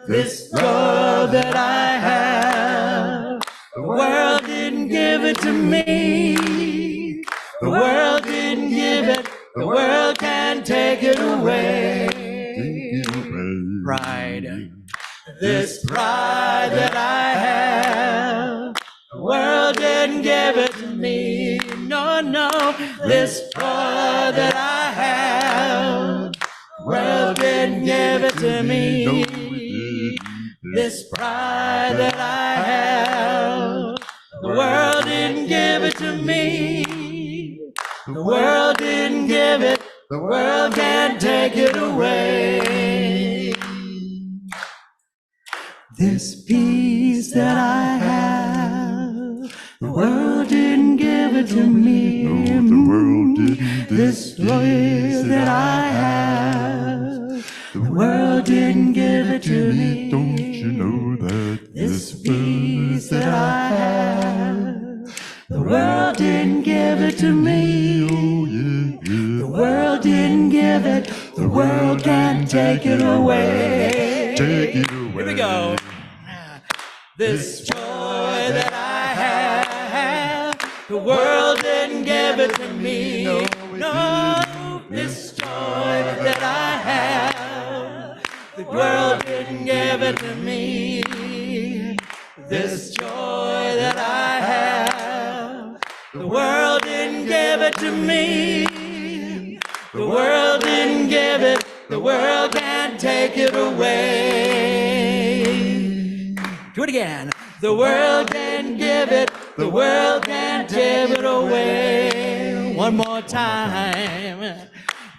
H: This love that I have, the world didn't give it to me. The world didn't give it, the world can't take it away.
A: Pride.
H: This pride that I have, the world didn't give it to me. No, no, this pride that I have, the world didn't give it to me. This pride that I have, the world didn't give it to me. The world didn't give it, the world can't take it away. This peace that I have, the world didn't give it to me.
D: No, the world didn't.
H: This joy that I have, the world didn't give it to me.
D: Don't you know that
H: This peace that I have, the world didn't give it to me.
D: Oh, yeah, yeah.
H: The world didn't give it, the world can't take it away.
D: Take it away.
A: Here we go.
H: This joy that I have, the world didn't give it to me. No, this joy that I have, the world didn't give it to me. This joy that I have, the world didn't give it to me. The world didn't give it, the world can't take it away.
A: Do it again.
H: The world didn't give it, the world can't give it away.
A: One more time.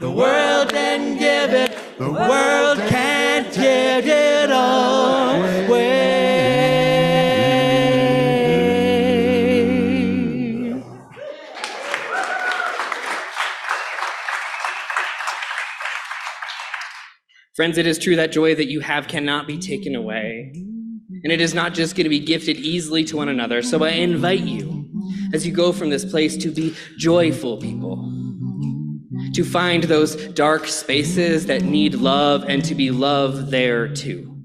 H: The world didn't give it, the world can't give it away.
G: Friends, it is true that joy that you have cannot be taken away. And it is not just going to be gifted easily to one another. So I invite you, as you go from this place, to be joyful people, to find those dark spaces that need love and to be loved there too.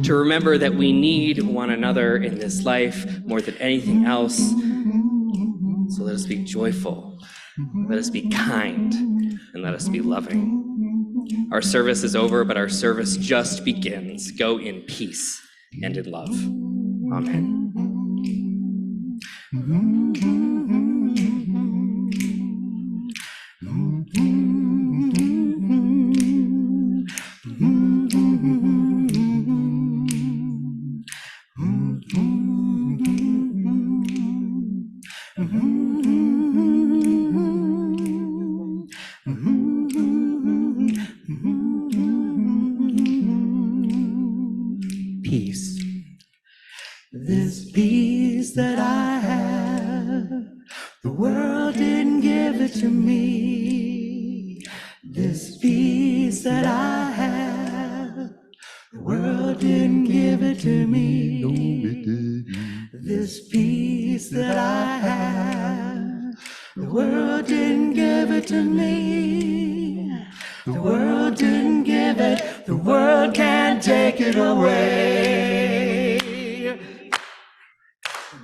G: To remember that we need one another in this life more than anything else. So let us be joyful, let us be kind, and let us be loving. Our service is over, but our service just begins. Go in peace and in love. Amen.
A: Peace.
H: This peace that I have, the world didn't give it to me. This peace that I have, the world didn't give it to me. This peace that I have, the world didn't give it to me. The world didn't give it, the world can't take it away.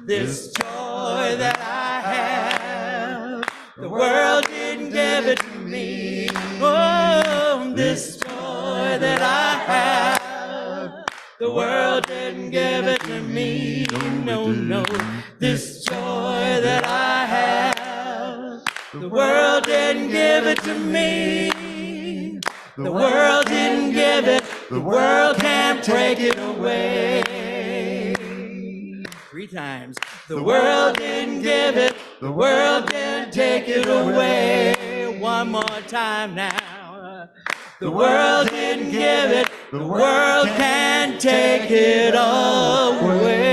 H: This joy that I have, the world didn't give it to me. Oh, this joy that I have, the world didn't give it to me. No, no, this joy that I have, the world didn't give it to me. The world didn't give it, the world can't take it away.
A: 3 times.
H: The world didn't give it, the world can't take it away.
A: One more time now.
H: The world didn't give it, the world can't take it away.